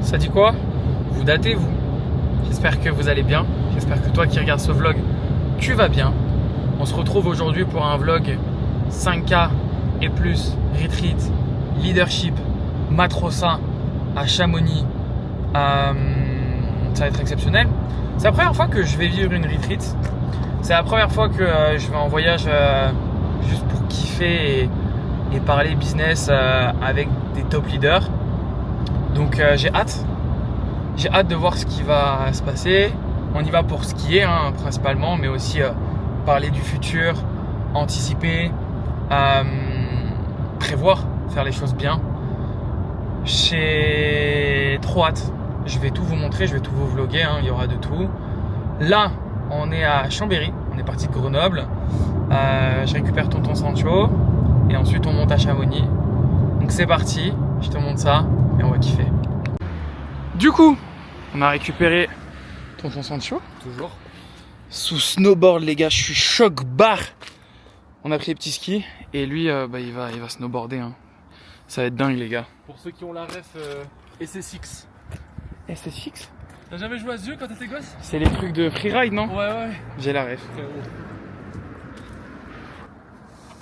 Ça dit quoi? Vous datez, vous? J'espère que vous allez bien. J'espère que toi qui regardes ce vlog, tu vas bien. On se retrouve aujourd'hui pour un vlog 5K et plus, retreat, leadership, Matrossa à Chamonix. Ça va être exceptionnel. C'est la première fois que je vais vivre une retreat. C'est la première fois que je vais en voyage juste pour kiffer et parler business avec des top leaders. Donc j'ai hâte. J'ai hâte de voir ce qui va se passer. On y va pour skier principalement, mais aussi parler du futur, anticiper, prévoir, faire les choses bien. J'ai trop hâte. Je vais tout vous montrer, je vais tout vous vlogger, il y aura de tout. Là, on est à Chambéry, on est parti de Grenoble. Je récupère tonton Sancho et ensuite on monte à Chamonix. Donc c'est parti, je te montre ça et on va kiffer. Du coup, on a récupéré tonton Sancho. Toujours. Sous snowboard les gars, je suis choc barre. On a pris les petits skis et lui il va snowboarder. Ça va être dingue les gars. Pour ceux qui ont la ref SSX. SSX? T'as jamais joué à ce jeu quand t'étais gosse? C'est les trucs de freeride non? Ouais. J'ai la ref.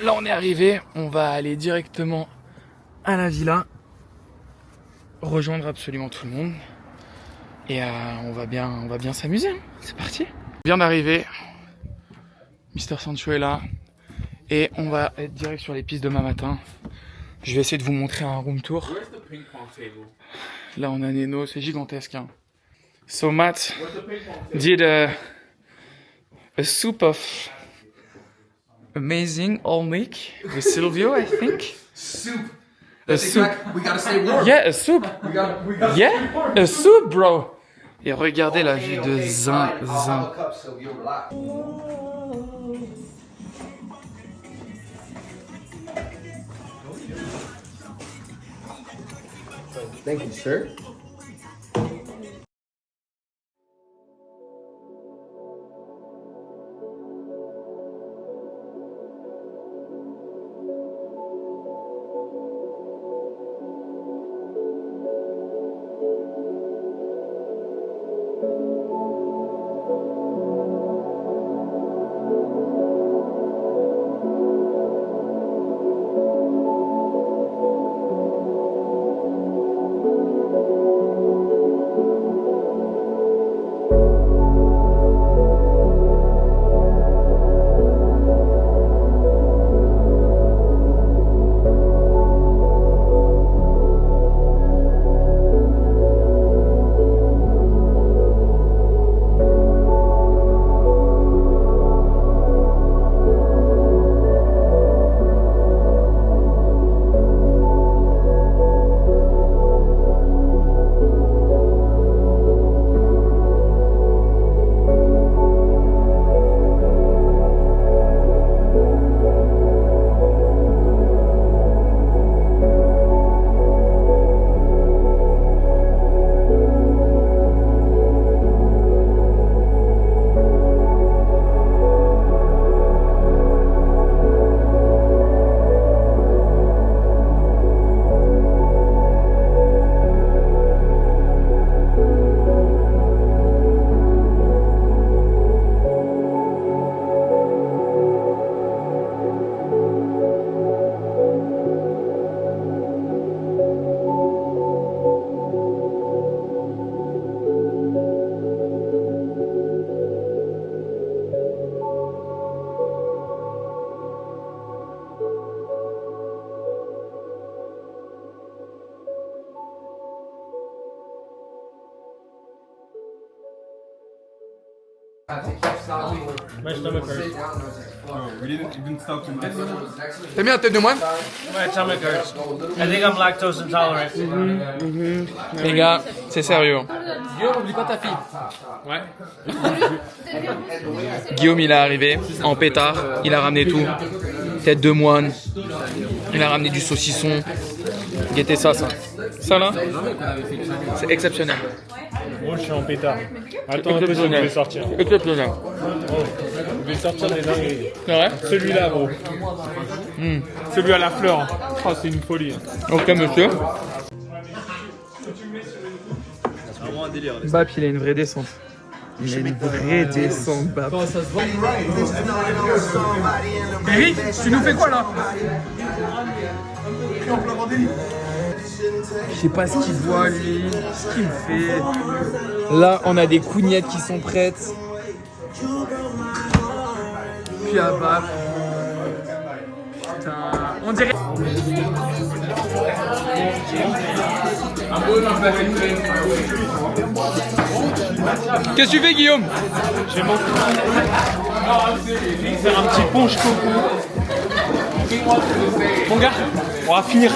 Là on est arrivé, on va aller directement à la villa, rejoindre absolument tout le monde et on va bien s'amuser. C'est parti. On vient d'arriver, Mister Sancho est là et on va être direct sur les pistes demain matin. Je vais essayer de vous montrer un room tour. Là on a Neno, c'est gigantesque. So Matt did a soup of amazing all week with Silvio, I think. Soup. A soup. We gotta stay warm. Yeah, a soup. We gotta Yeah, a soup, bro. Et regardez la vue de Zin. I'll have a cup, Sylvia, relax. Thank you, sir. My stomach hurts. We didn't stop to mess. T'as mis la tête de moine? My stomach hurts. I think I'm lactose intolerant. Les gars, c'est sérieux. Guillaume, oublie pas ta fille. Ouais. Guillaume il est arrivé en pétard, il a ramené tout. Tête de moine, il a ramené du saucisson. Guettez ça. Ça là, c'est exceptionnel. Moi je suis en pétard. Attends un peu, je vais sortir. Exceptionnel. Je vais sortir des dingueries. C'est vrai? Celui-là, gros. Celui à la fleur. Oh, c'est une folie. Ok monsieur. C'est vraiment un délire. Bap, il a une vraie descente. Il a une vraie descente, Bap. Eric, tu nous fais quoi là? Je sais pas ce qu'il voit lui, ce qu'il me fait. Là, on a des cougnettes qui sont prêtes. Puis à Bap. Putain, on dirait. Qu'est-ce que tu fais, Guillaume? J'ai mon faire un petit punch coco. Mon gars, on va finir.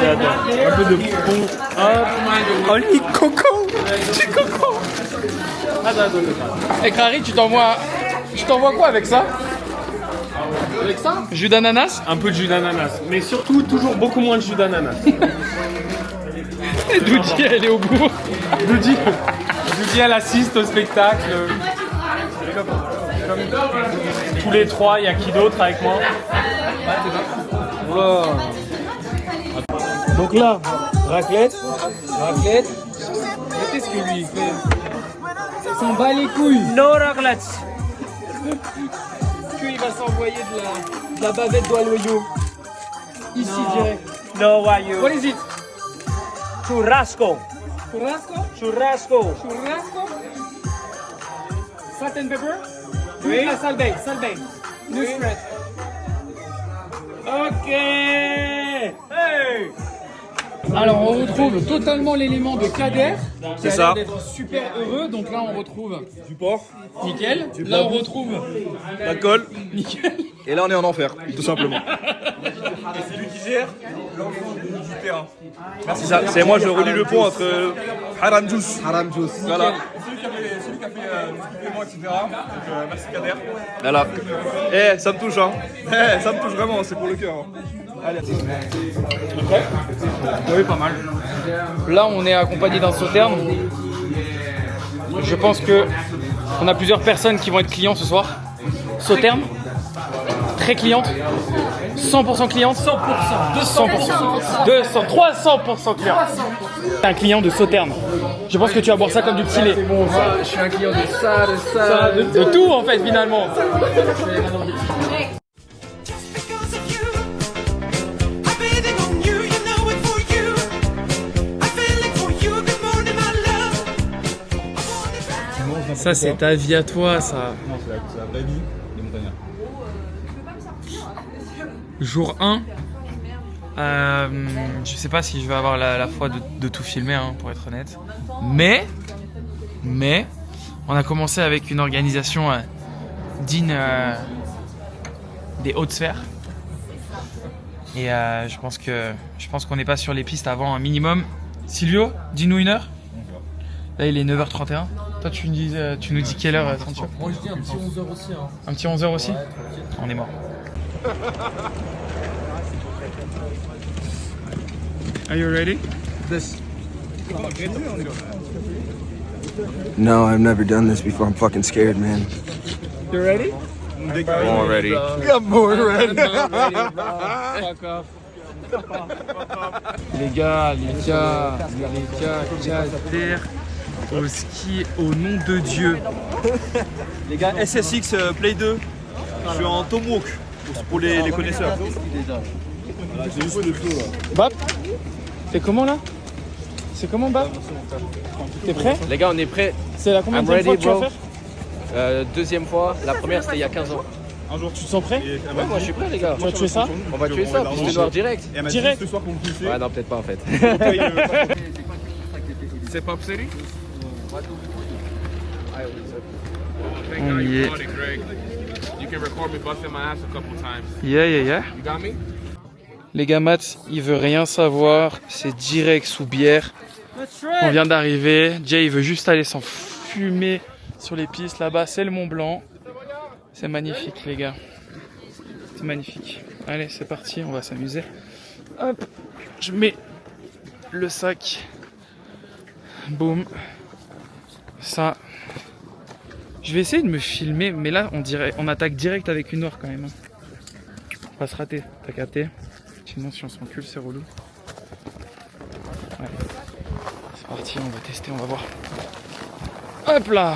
Un peu de pont. Oh, le coco. Du coco. Et Crary, tu t'envoies quoi avec ça? Avec ça? Jus d'ananas? Un peu de jus d'ananas, mais surtout toujours beaucoup moins de jus d'ananas. Et Doudi, elle est au bout. Doudi, elle assiste au spectacle. Comme tous les trois, il y a qui d'autre avec moi? Voilà. Donc là, raclette. Qu'est-ce que lui il fait? Il s'en bat les couilles. No raclette. Il va s'envoyer de la bavette d'Aloyo. Ici direct. No wayo. What is it? Churrasco. Churrasco? Salt and pepper? Oui. Salbei. New spread. Ok. Hey. Alors on retrouve totalement l'élément de Kader. Qui a ça. l'air d'être super heureux. Donc là on retrouve Du porc, nickel. Là on retrouve l'alcool, nickel. et là on est en enfer, tout simplement. Et c'est lui qui gère l'ensemble du terrain. C'est ça, c'est moi je relie le pont entre Haram Juice. Voilà. Celui qui a fait le supplément, etc. Donc merci Kader. Voilà. Eh, ça me touche, hein. Eh, ça me touche vraiment, c'est pour le cœur. Hein. Allez, Oui, pas mal. Là, on est accompagné d'un sauterne. Je pense que on a plusieurs personnes qui vont être clients ce soir. Sauterne, très cliente, 100% cliente, 100%, 200%, 300% client. T'es un client de Sauterne. Je pense que tu vas boire ça comme du petit lait. C'est bon, ça. Je suis un client de ça. De tout en fait finalement. Ça c'est ta vie à toi ça. Non, c'est la vraie vie des montagnards. Jour 1. Je sais pas si je vais avoir la foi de tout filmer hein, pour être honnête. Mais on a commencé avec une organisation digne des hautes sphères. Et je pense qu'on n'est pas sur les pistes avant un minimum. Silvio, dis-nous une heure. Là il est 9h31. Toi tu nous dis quelle heure Sancho? Moi je dis un petit 11h aussi. Hein. Un petit 11h aussi? On est mort. Are you ready? No, I've never done this before. I'm fucking scared, man. You ready? I'm ready. Fuck off. Les gars, Kader au ski au nom de Dieu. Les gars, SSX Play 2, je suis en Tomahawk pour les connaisseurs. Bap, t'es comment là? C'est comment Bap? T'es prêt? Les gars, on est prêts. C'est la combien de fois que tu vas faire? Deuxième fois. La première, c'était il y a 15 ans. Tu te sens prêt? Ouais, moi, je suis prêt, les gars. Tu vas tuer ça? On va tuer ça, piste noire direct. Et elle m'a dit Direct. ce soir qu'on me poussait. Ouais, non, peut-être pas en fait. C'est Pop City? On y est. Yeah. Les gars, Matt, il veut rien savoir. C'est direct sous bière. On vient d'arriver. Jay, il veut juste aller s'enfumer sur les pistes. Là-bas, c'est le Mont Blanc. C'est magnifique, les gars. C'est magnifique. Allez, c'est parti, on va s'amuser. Hop, je mets le sac. Boum. Ça. Je vais essayer de me filmer, mais là, on attaque direct avec une noire quand même. On va se rater. T'as capté? Sinon, si on s'encule, c'est relou. Ouais. C'est parti, on va tester, on va voir. Hop là!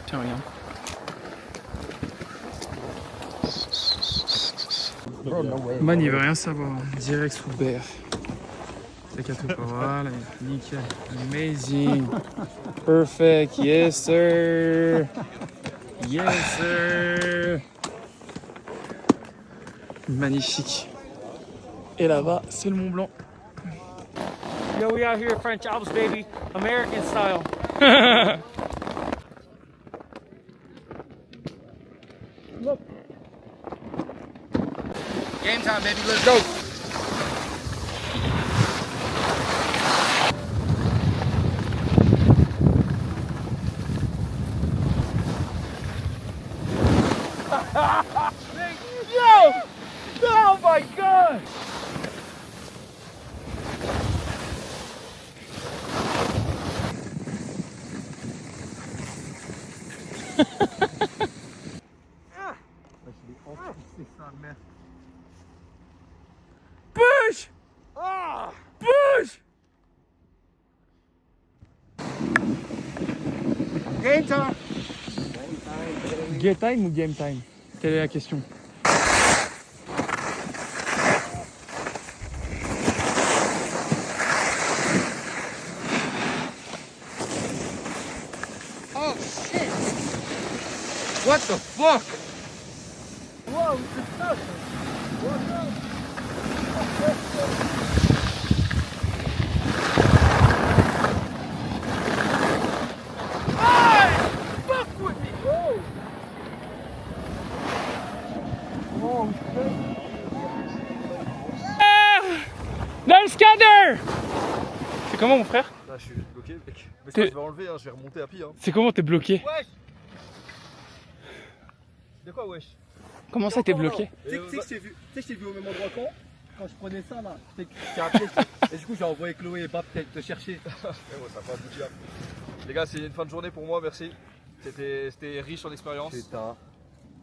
Tiens, regarde. Man, il veut rien savoir. Direct sous BF. C'est qu'à tout pas. Voilà, nickel. Amazing. Perfect. Yes, sir. Yes, sir. Magnifique. Et là-bas, c'est le Mont Blanc. Yo, we out here French Alps, baby. American style. Game time, baby. Let's go. Oh my god! Push! Push! Game time. Game time ou game time? Quelle est la question? Oh shit. What the fuck? Dans le scanner! C'est comment mon frère? Là, je suis bloqué, mec. Mais T'es- ça, je vais enlever, hein, je vais remonter à pied. Hein. C'est comment t'es bloqué? Wesh! De quoi, wesh? Comment ça t'es bloqué? Tu sais que je t'ai vu au même endroit quand je prenais ça là. Je t'ai appelé et du coup j'ai envoyé Chloé et Bap te chercher. Ouais, ça n'a pas abouti là. Les gars, c'est une fin de journée pour moi, merci. C'était riche en expérience.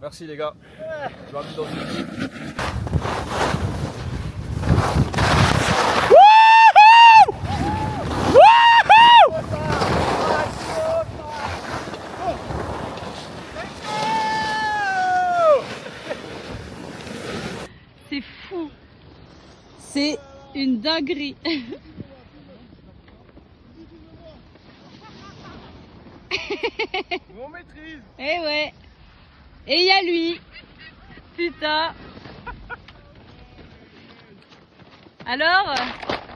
Merci les gars. Je vais amener dans une équipe. C'est fou. C'est une dinguerie. On maîtrise. Eh ouais. Et il y a lui. Putain. Alors?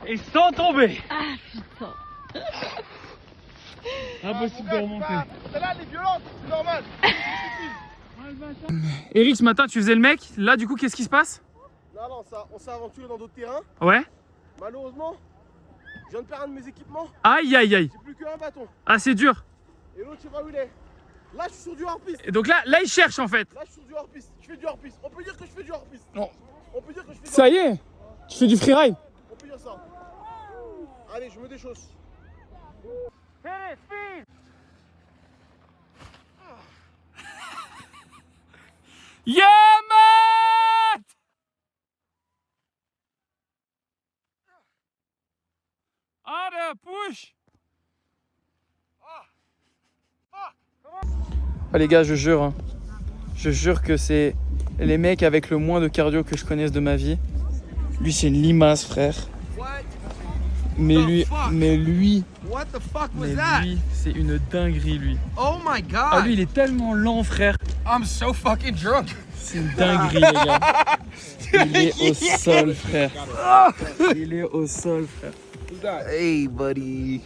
Et sans tomber! Ah putain. Impossible de remonter. Celle-là, elle est violente, c'est normal. Eric, ce matin tu faisais le mec, là du coup qu'est-ce qui se passe? Non, on s'est aventuré dans d'autres terrains. Ouais? Malheureusement, je viens de perdre un de mes équipements. Aïe aïe aïe! J'ai plus qu'un bâton. Ah c'est dur! Et l'autre, je sais pas où il est. Là, je suis sur du hors-piste. Et donc là il cherche en fait! Là, je suis sur du hors-piste. Je fais du hors-piste. On peut dire que je fais du hors-piste. Non. On peut dire que je fais du Ça y est! Tu fais du freeride! On peut dire ça. Allez, je me déchausse. Yeah man! Allez, push! Ah les gars, je jure, hein. Je jure que c'est les mecs avec le moins de cardio que je connaisse de ma vie. Lui c'est une limace, frère. Mais lui, What the fuck was that? c'est une dinguerie lui. Oh my god. Ah lui il est tellement lent, frère. I'm so fucking drunk. C'est une dinguerie les gars. Il est au sol, frère. Il est au sol, frère. Hey, buddy.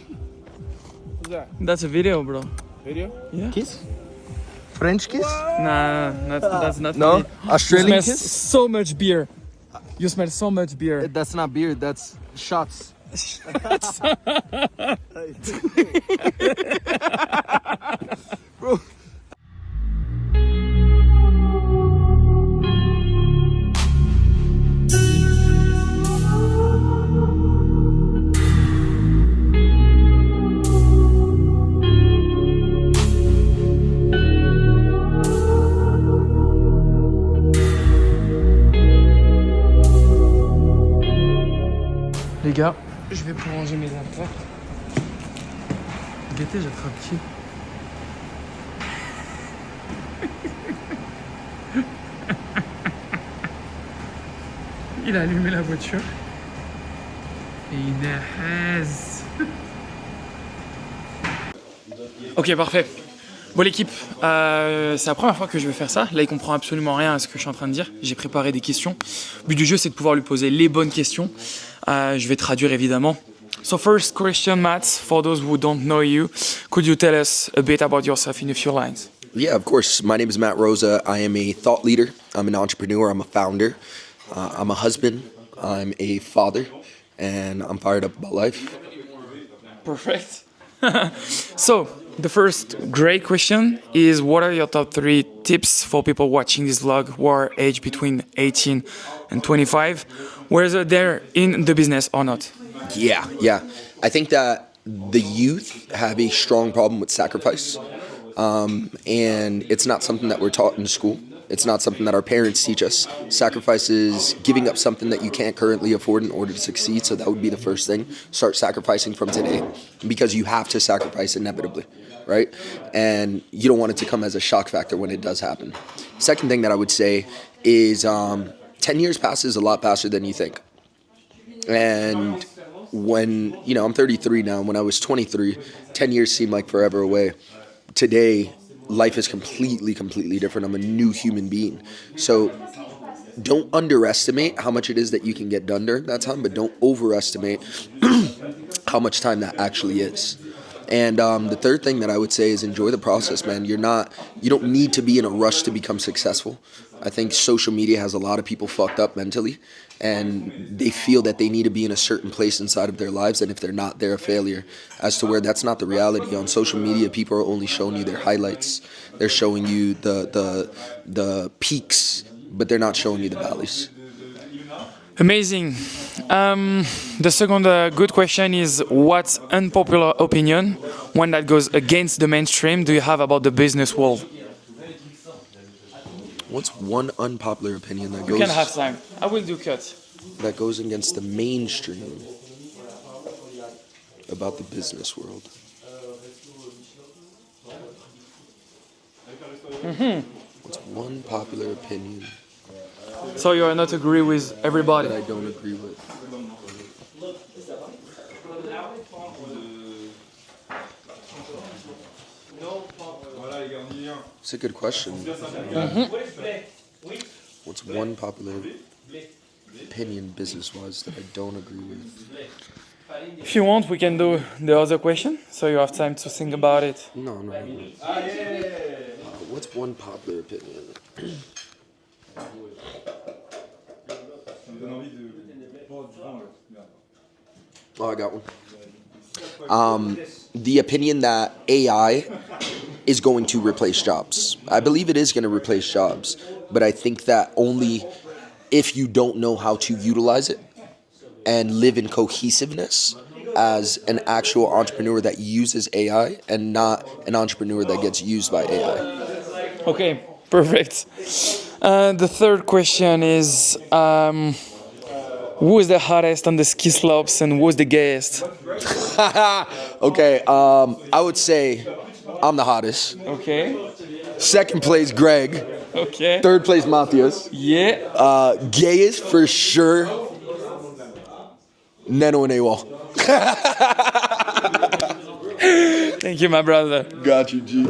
That's a video, bro. Video? Yeah. Kiss? French kiss? Nah, that's not No? me. Australian You smell kiss? so much beer. You smell so much beer. That's not beer, that's shots. gars, je vais pour ranger mes affaires. Guettez, j'attrape qui? Il a allumé la voiture. Et il est aise. Ok, parfait. Bon l'équipe, c'est la première fois que je vais faire ça. Là, il comprend absolument rien à ce que je suis en train de dire. J'ai préparé des questions. Le but du jeu, c'est de pouvoir lui poser les bonnes questions. Je vais traduire évidemment. So first question, Matt, for those who don't know you, could you tell us a bit about yourself in a few lines? Yeah, of course. My name is Matt Rosa. I am a thought leader. I'm an entrepreneur. I'm a founder. I'm a husband. I'm a father. And I'm fired up about life. Perfect. So, the first great question is, what are your top 3 tips for people watching this vlog who are aged between 18 and 25, whether they're in the business or not? Yeah. I think that the youth have a strong problem with sacrifice. And it's not something that we're taught in school. It's not something that our parents teach us. Sacrifice is giving up something that you can't currently afford in order to succeed. So that would be the first thing. Start sacrificing from today, because you have to sacrifice inevitably, right? And you don't want it to come as a shock factor when it does happen. Second thing that I would say is 10 years passes a lot faster than you think. And when, I'm 33 now. When I was 23, 10 years seemed like forever away. Today, life is completely different. I'm a new human being. So don't underestimate how much it is that you can get done during that time, but don't overestimate how much time that actually is. And the third thing that I would say is enjoy the process, man. You don't need to be in a rush to become successful. I think social media has a lot of people fucked up mentally, and they feel that they need to be in a certain place inside of their lives, and if they're not, they're a failure. As to where that's not the reality. On social media, people are only showing you their highlights. They're showing you the peaks, but they're not showing you the valleys. Amazing. The second good question is, what unpopular opinion, one that goes against the mainstream, do you have about the business world? What's one unpopular opinion that You can have time. I will do cut. that goes against the mainstream about the business world? What's one popular opinion So you are not agree with everybody? that I don't agree with? It's a good question. What's one popular opinion business-wise that I don't agree with? If you want, we can do the other question, so you have time to think about it. No. What's one popular opinion? Oh, I got one. The opinion that AI is going to replace jobs. I believe it is going to replace jobs, but I think that only if you don't know how to utilize it and live in cohesiveness as an actual entrepreneur that uses AI and not an entrepreneur that gets used by AI. Okay, perfect. The third question is, who is the hottest on the ski slopes and who is the gayest? Okay, I would say I'm the hottest. Okay, Second place, Greg. okay. Third place, Matthias. Yeah. Gayest for sure, Neno and AWOL. Thank you, my brother. Got you, G.